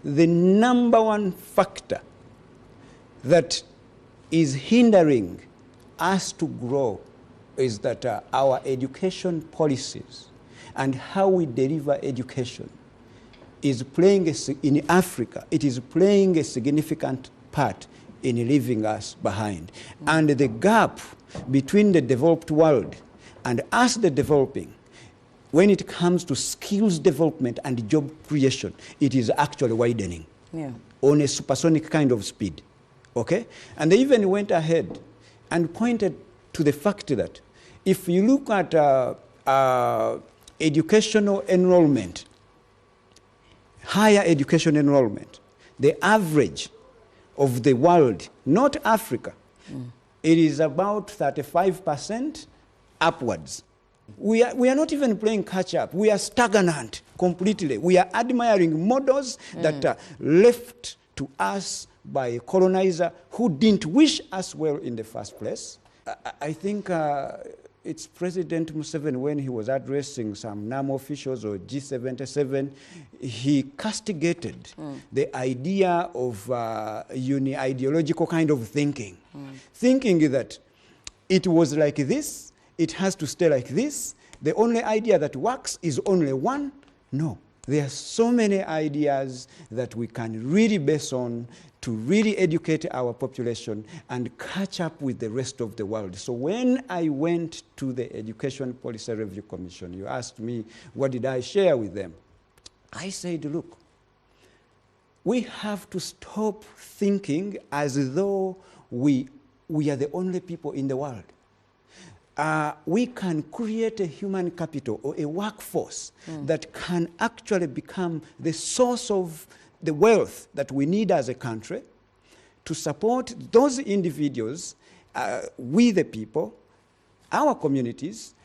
the number one factor that is hindering us to grow is that our education policies and how we deliver education is playing, in Africa, it is playing a significant part in leaving us behind. And the gap between the developed world and us, the developing, when it comes to skills development and job creation, it is actually widening on a supersonic kind of speed. Okay? And they even went ahead and pointed to the fact that if you look at educational enrollment, higher education enrollment, the average of the world, not Africa, it is about 35% upwards. We are not even playing catch up. We are stagnant completely. We are admiring models that are left to us by a colonizer who didn't wish us well in the first place. I think it's President Museveni, when he was addressing some NAM officials or G77, he castigated the idea of uni-ideological kind of thinking. Thinking that it was like this, it has to stay like this, the only idea that works is only one. No, there are so many ideas that we can really base on to really educate our population and catch up with the rest of the world. So when I went to the Education Policy Review Commission, you asked me, what did I share with them? I said, look, we have to stop thinking as though we are the only people in the world. We can create a human capital or a workforce that can actually become the source of the wealth that we need as a country to support those individuals, we the people, our communities,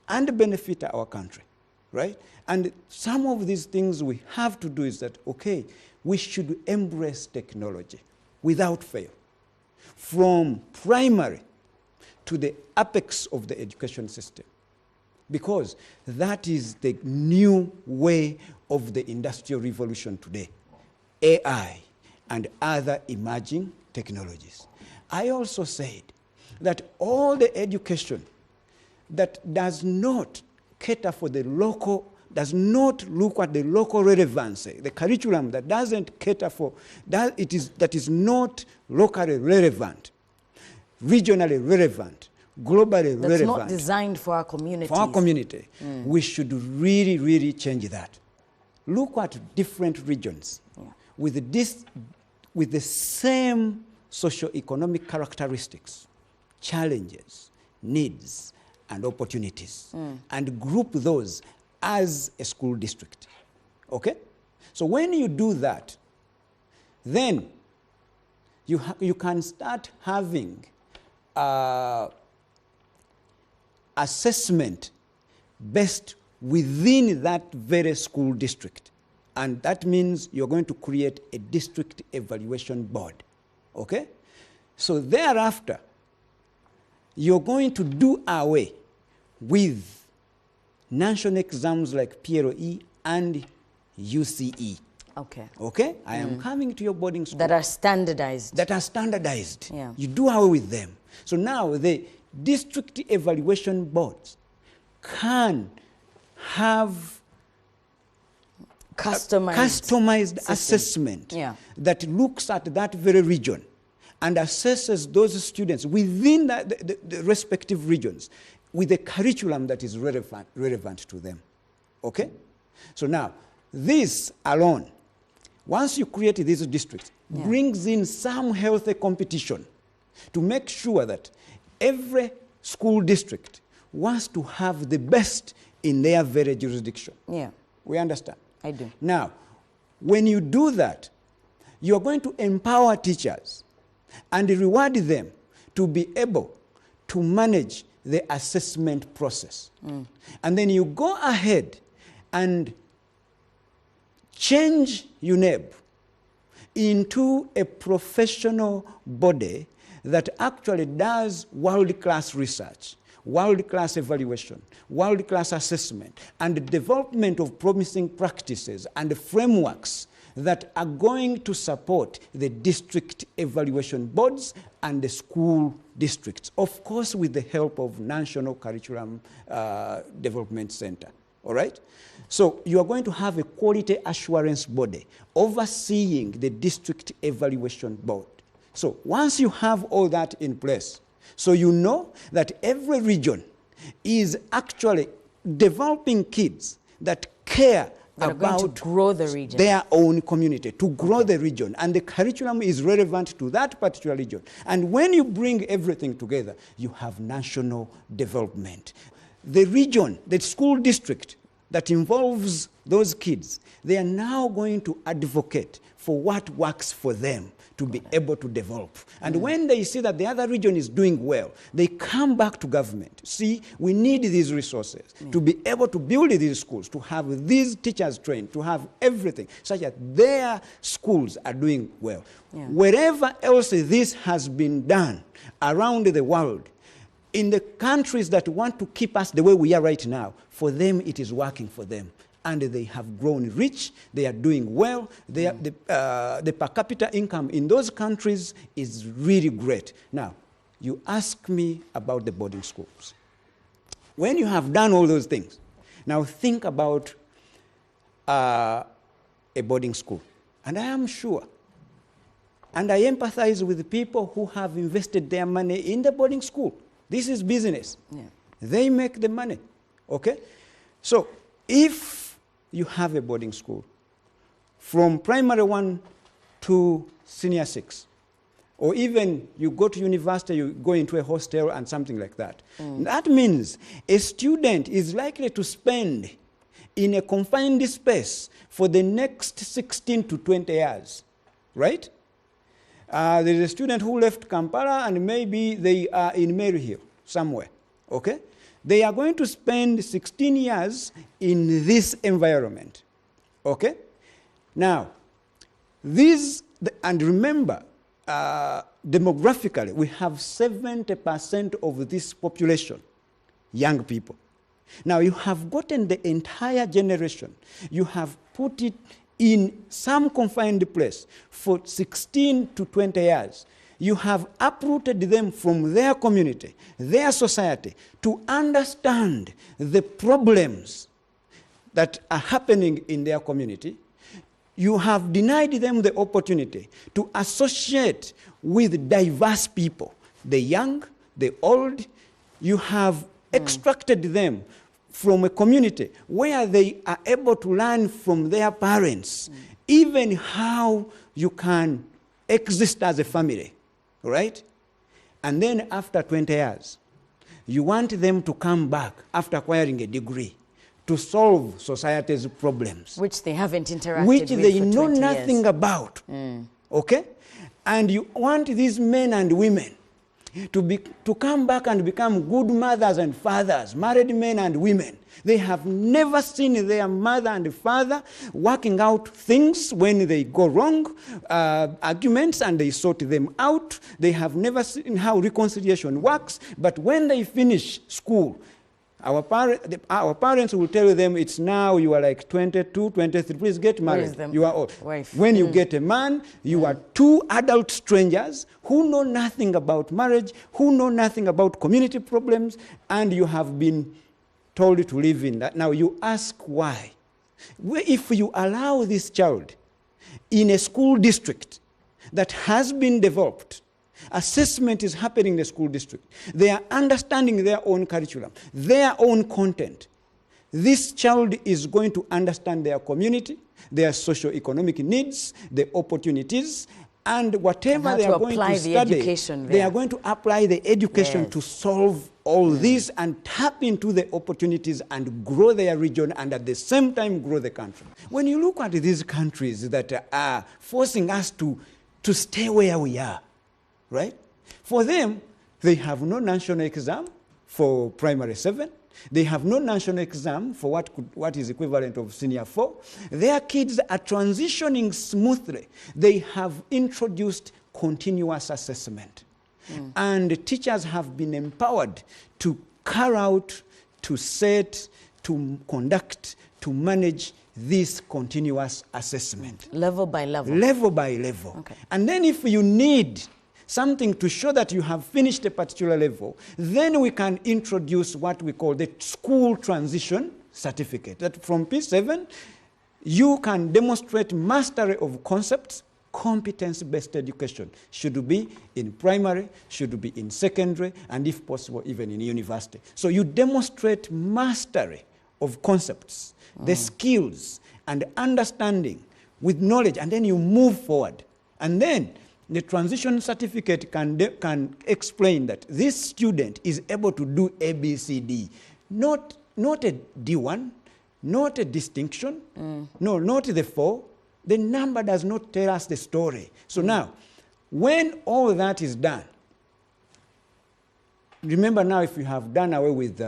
and benefit our country, right? And some of these things we have to do is that, okay, we should embrace technology without fail, from primary to the apex of the education system, because that is the new way of the industrial revolution today. AI and other emerging technologies. I also said that all the education that does not cater for the local, does not look at the local relevancy, the curriculum that doesn't cater for, that is not locally relevant, regionally relevant, globally relevant. That's not designed for our community. For our community. We should really, really change that. Look at different regions. With the same socio-economic characteristics, challenges, needs, and opportunities, and group those as a school district. Okay? So when you do that, then you can start having assessment based within that very school district. And that means you're going to create a district evaluation board, okay? So thereafter, you're going to do away with national exams like PLE and UCE. Okay. Okay? I am coming to your boarding school. That are standardized. That are standardized. Yeah. You do away with them. So now the district evaluation boards can have customized assessment that looks at that very region and assesses those students within the respective regions with a curriculum that is relevant to them. Okay? So now, this alone, once you create these districts, brings in some healthy competition to make sure that every school district wants to have the best in their very jurisdiction. Yeah. We understand? I do. Now, when you do that, you're going to empower teachers and reward them to be able to manage the assessment process. And then you go ahead and change UNEB into a professional body that actually does world-class research, world-class evaluation, world-class assessment, and the development of promising practices and frameworks that are going to support the district evaluation boards and the school districts, of course with the help of National Curriculum Development Center, all right? So you are going to have a quality assurance body overseeing the district evaluation board. So once you have all that in place, so you know that every region is actually developing kids that care about to grow the region, their own community, to grow the region. And the curriculum is relevant to that particular region. And when you bring everything together, you have national development. The region, the school district that involves those kids, they are now going to advocate for what works for them to be able to develop. And when they see that the other region is doing well, they come back to government. See, we need these resources to be able to build these schools, to have these teachers trained, to have everything, such that their schools are doing well. Wherever else this has been done around the world, in the countries that want to keep us the way we are right now, for them it is working for them. And they have grown rich, they are doing well, they are, the per capita income in those countries is really great. Now, you ask me about the boarding schools. When you have done all those things, now think about a boarding school. And I am sure, and I empathize with the people who have invested their money in the boarding school. This is business. They make the money, okay? So if you have a boarding school from primary 1 to senior 6, or even you go to university, you go into a hostel and something like that. That means a student is likely to spend in a confined space for the next 16 to 20 years, right? There's a student who left Kampala and maybe they are in Maryhill somewhere, okay? They are going to spend 16 years in this environment, okay? Now, and remember, demographically, we have 70% of this population, young people. Now, you have gotten the entire generation. You have put it in some confined place for 16 to 20 years. You have uprooted them from their community, their society, to understand the problems that are happening in their community. You have denied them the opportunity to associate with diverse people, the young, the old. You have extracted them from a community where they are able to learn from their parents, even how you can exist as a family. Right? And then after 20 years, you want them to come back after acquiring a degree to solve society's problems. Which they haven't interacted which with they for know 20 nothing years. about. Okay? And you want these men and women to come back and become good mothers and fathers, married men and women. They have never seen their mother and father working out things when they go wrong, arguments, and they sort them out. They have never seen how reconciliation works. But when they finish school, our parents will tell them, it's now you are like 22, 23, please get married. You are old. Wife. When you get a man, you are two adult strangers who know nothing about marriage, who know nothing about community problems, and you have been told to live in that. Now you ask why. If you allow this child in a school district that has been developed, assessment is happening in the school district, they are understanding their own curriculum, their own content, this child is going to understand their community, their socio-economic needs, the opportunities, and whatever they are going to study, they are going to apply the education to solve all this and tap into the opportunities and grow their region and at the same time grow the country. When you look at these countries that are forcing us to stay where we are, right? For them, they have no national exam for primary 7. They have no national exam for what is equivalent of senior 4. Their kids are transitioning smoothly. They have introduced continuous assessment. And teachers have been empowered to carry out, to set, to conduct, to manage this continuous assessment. Level by level. Level by level. Okay. And then if you need something to show that you have finished a particular level, then we can introduce what we call the school transition certificate. That from P7, you can demonstrate mastery of concepts. Competence-based education should be in primary, should be in secondary, and if possible, even in university. So you demonstrate mastery of concepts, the skills and understanding with knowledge, and then you move forward. And then the transition certificate can explain that this student is able to do A, B, C, D. Not a D1, not a distinction, no, not the 4. The number does not tell us the story. So now, when all that is done, remember now if you have done away with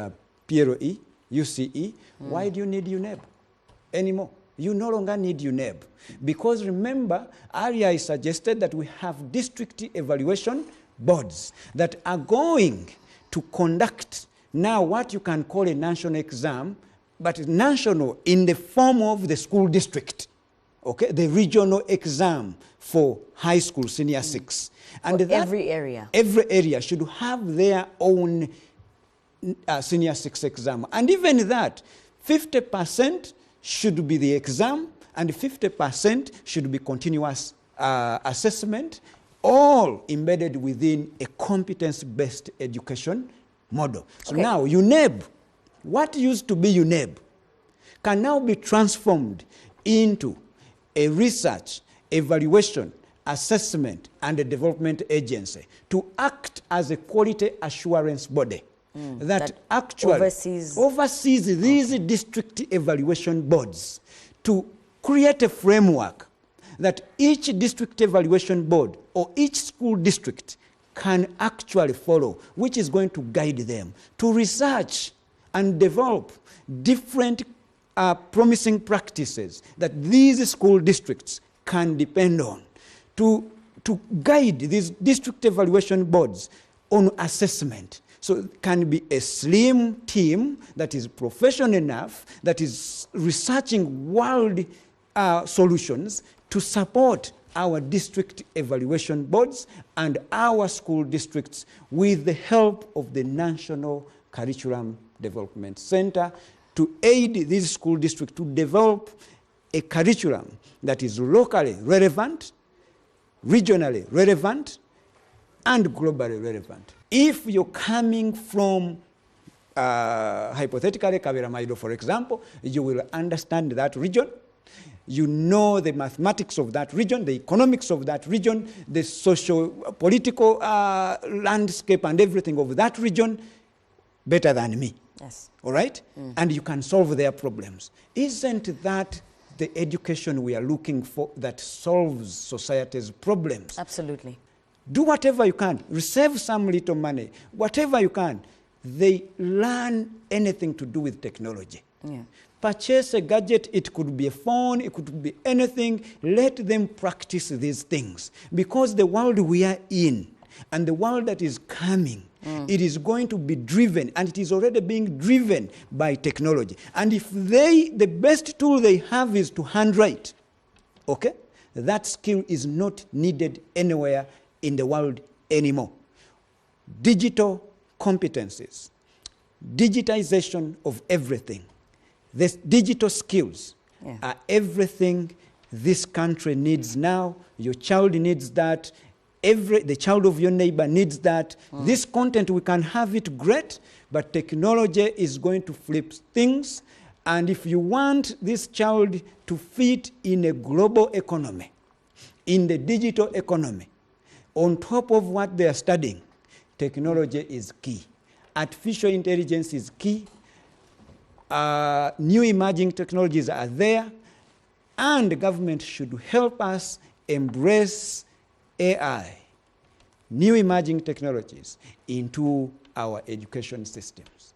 PLE, UCE, why do you need UNEB anymore? You no longer need UNEB. Because remember, earlier I suggested that we have district evaluation boards that are going to conduct now what you can call a national exam, but national in the form of the school district. Okay, the regional exam for high school, senior 6. And that, every area. Every area should have their own senior 6 exam. And even that, 50% should be the exam, and 50% should be continuous assessment, all embedded within a competence-based education model. So now, UNEB, what used to be UNEB, can now be transformed into a research, evaluation, assessment, and a development agency to act as a quality assurance body that actually oversees these district evaluation boards to create a framework that each district evaluation board or each school district can actually follow, which is going to guide them to research and develop different promising practices that these school districts can depend on to guide these district evaluation boards on assessment. So it can be a slim team that is professional enough, that is researching world solutions to support our district evaluation boards and our school districts with the help of the National Curriculum Development Center to aid these school districts to develop a curriculum that is locally relevant, regionally relevant, and globally relevant. If you're coming from, hypothetically, Kaberamaido, for example, you will understand that region. You know the mathematics of that region, the economics of that region, the socio-political landscape and everything of that region better than me. Yes. All right? And you can solve their problems. Isn't that the education we are looking for that solves society's problems? Absolutely. Do whatever you can. Receive some little money. Whatever you can. They learn anything to do with technology. Yeah. Purchase a gadget. It could be a phone. It could be anything. Let them practice these things. Because the world we are in and the world that is coming, it is going to be driven, and it is already being driven by technology. And if the best tool they have is to handwrite, okay, that skill is not needed anywhere in the world anymore. Digital competencies, digitization of everything, the digital skills are everything this country needs now. Your child needs that. The child of your neighbor needs that. This content, we can have it great, but technology is going to flip things. And if you want this child to fit in a global economy, in the digital economy, on top of what they are studying, technology is key. Artificial intelligence is key. New emerging technologies are there. And the government should help us embrace AI, new emerging technologies, into our education systems.